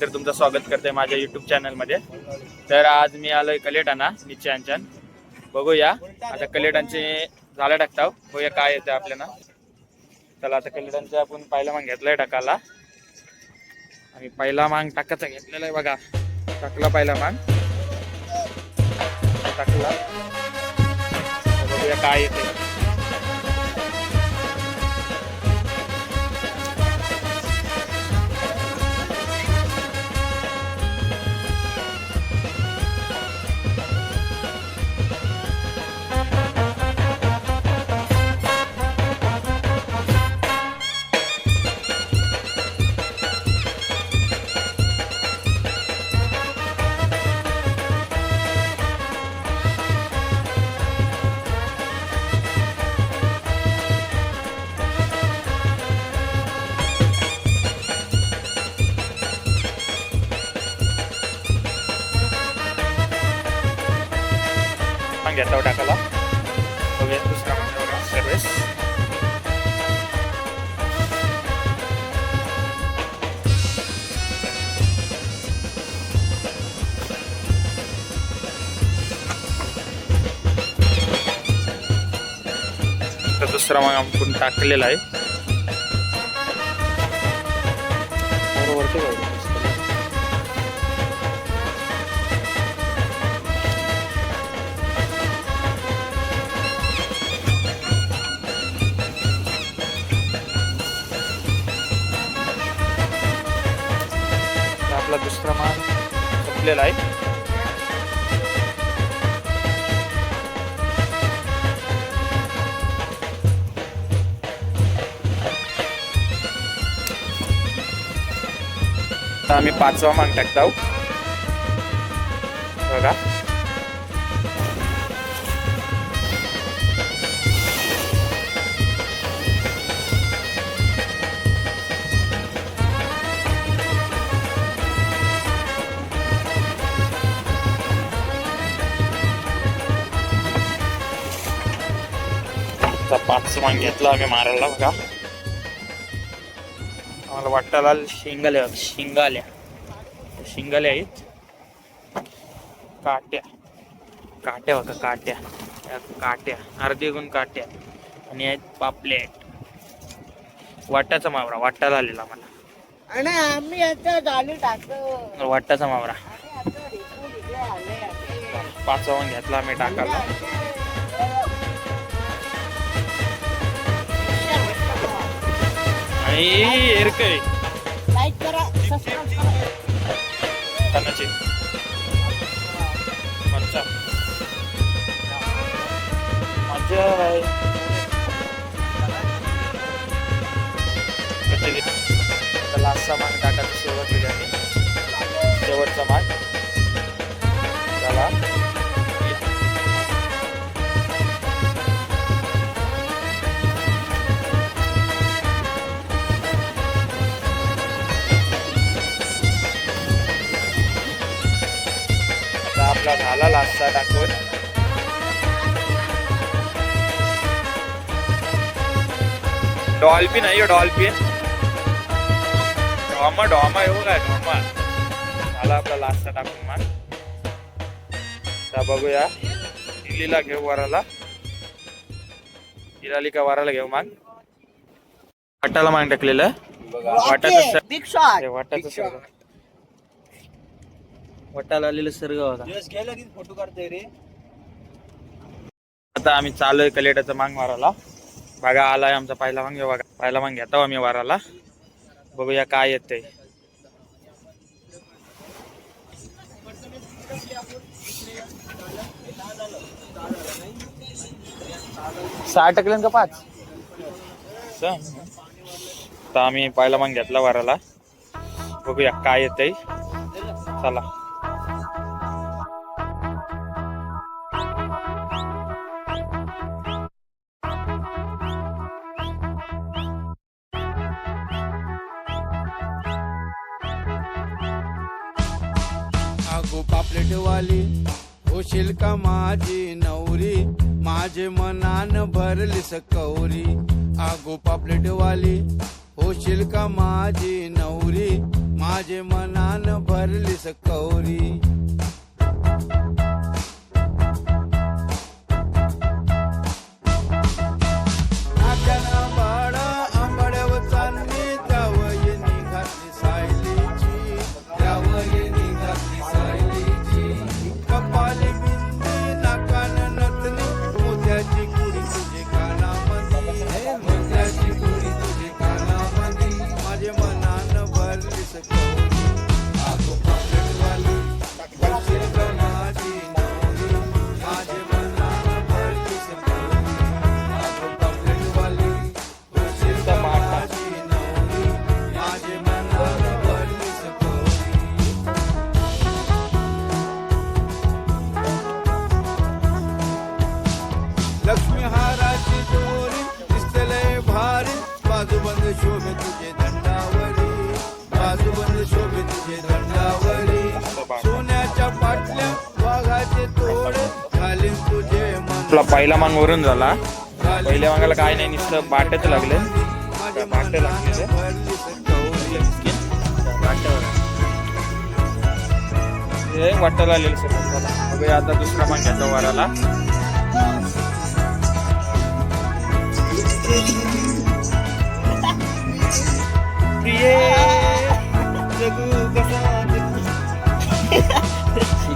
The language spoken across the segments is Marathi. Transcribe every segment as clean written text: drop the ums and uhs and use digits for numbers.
तर तुमचं स्वागत करते माझ्या YouTube चॅनलमध्ये। तर आज मी आलोय कलेटाना निश्चयांचन बघूया आता कलेटांचे झाला टाकताव बघूया काय येते आपल्याला। चला आता कलेटांचे आपण पहिला मांग घेतलाय टाकाला आणि पहिला मांग टाकायचा घेतलेला आहे बघा। टाकला पहिला मांग टाकला बघूया काय येते। घेता टाकाला बघूया दुसरा म्हणजे सर्विस तर दुसरा मग आपण टाकलेला आहे बरोबर। आपला दुसरा माल संपलेला आहे। आम्ही पाचवा मांग टाकतो बघा। पाचवा मांग घेतला आम्ही मारायला बघा। आम्हाला वाटायला शिंगाल्या शिंगाल्या शिंगाल्या आहेत काट्या काट्या बघा काट्या काट्या अर्धी गुण काट्या आणि आहेत पापलेट वाटाचा मावरा वाटायला आलेला मला आणि आम्ही आता झाली टाकतो वाटाचा मावरा। पाचवा मांग घेतला आम्ही टाकायला आणि एरकय लाईक करा सबस्क्राइब करा कानाची मच्छा मजा आहे कधी लास्टचा माग टाकायचा सुरुवात केली आम्ही शेवटचा माग चला आपला झाला लास्टचा टाकून डॉल्फिन आहे डॉल्फिन डॉमा डॉमा येऊ काय डॉमा झाला आपला लास्टचा टाकून माग। आता बघूया इलीला घेऊ वराला इराली का वराला घेऊ माग। वाटाला माग टाकलेलं वाटाचं वाटाचं वटाला आलेलं सर्ग होता। फोटो काढतोय रे। आता आम्ही चालूय कलेटाचा मांग मारायला बघा। आलाय आमचा पहिला मांग बघा। पहिला मांग घेतो आम्ही वाराला बघूया काय येतंय। सहा टाकले का पाच आता आम्ही पहिला मांग घेतला वाराला बघूया काय येतंय चला। आगो पापलेटवाली होशील का माझी नवरी, माझे मनान भरली सकौरी. आगो पापलेटवाली होशील का माझी नवरी, माझे मनान भरलीस कौरी. आकाना बाळा आंबाड्यावर चालली त्यावयनी घातली सायलीची, त्यावयनी घातली सायलीची. कपाली बिंदी नाकान नथनी मोत्याची कुडी तुझे कानामध्ये, मोत्याची कुडी तुझे कानामध्ये. माझे मनान भरलीस कौरी. आगो पापलेटवाली भरशील का माझी नवरी, माझे मनान भरलीस कौरी. आगो पापलेटवाली भरशील का माझी नवरी, माझे मनान भरलीस कौरी. लक्ष्मी हाराची दोरी दिसते लय भारी, बाजूबंद शोभे तुझे दंडावरी, बाजूबंद शोभे तुझे दंडावरी. सोन्याच्या पाटल्या वाघाचे तोडे घालीन तुझे मन. आपला पहिला मांग वरून झाला. पहिल्या मांगाला काय नाही, नुसतं बाटच लागले. माझे बाटे लागले मनान भरलीस कौरी. हे वाटायला आलेलं सर. बघूया आता दुसरा मांग घ्यायचा वराला.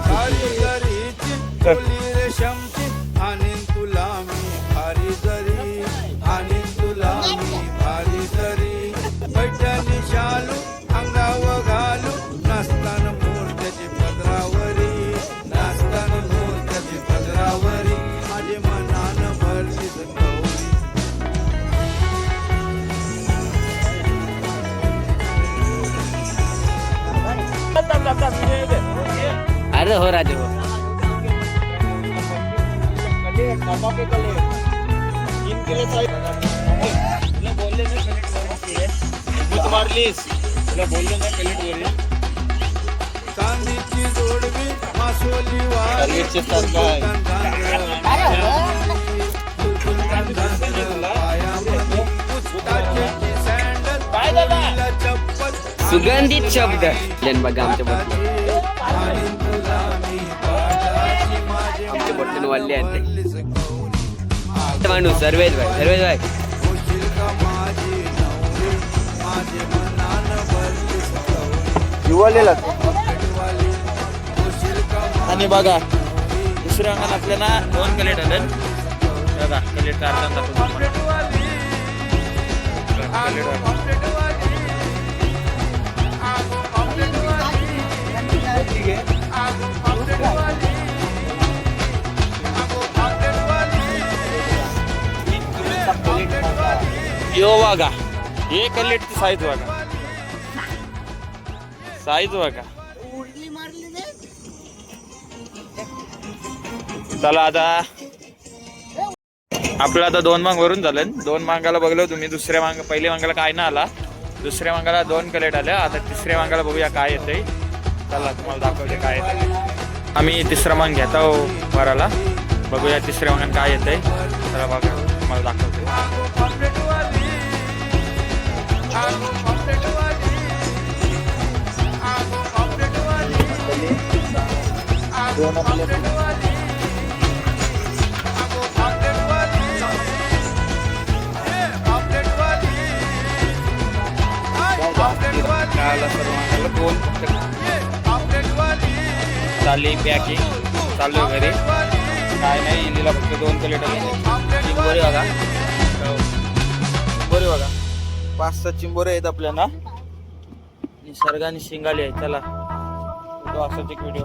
काळी जरीची टोली रेशमची आणीन तुला मी भारी जरी, आणीन तुला मी भारी जरी. पैठणी शालू अंगावर घालू नाचताना मूर्त्याची पदरावरी, नाचताना मूर्त्याची पदरावरी. माझे मनान भरलीस कौरी. अरे हो राजू हो. चांदीची जोडवी मासोली वाली, सुगंधित शब्द जन बघा आमच्या बद्दल, आमच्या बद्दल वाढले आहेत ते माणूस. सर्वेश भाई युवालेला आणि बघा दुसऱ्या अंगात आपल्याला 2 कलेट आले. बघा कलेट काढताना यो बघा हे कलेटची साईज बघा, साईज बघा. चला आता आपलं आता 2 मांग वरून झालं. 2 मांगाला बघलो तुम्ही. दुसऱ्या मांग पहिल्या मांगाला काय ना आला, दुसऱ्या मांगाला 2 कलेट आल्या. आता तिसऱ्या मांगाला बघूया काय येतंय. चला तुम्हाला दाखवते काय येतं. आम्ही तिसरा मांग घेत आहोत वराला. बघूया तिसऱ्या मांगात काय येतंय. चला बघा तुम्हाला दाखवते. चालली पॅकिंग चालू आहे घरी. काय नाही इलीला फक्त 2 कलेट चिंबोरी बघा, चिंबोरी बघा 5-6 चिंबोरे आहेत आपल्याला. निसर्गाने शिंगाली आहे. चला तो असाच एक व्हिडिओ.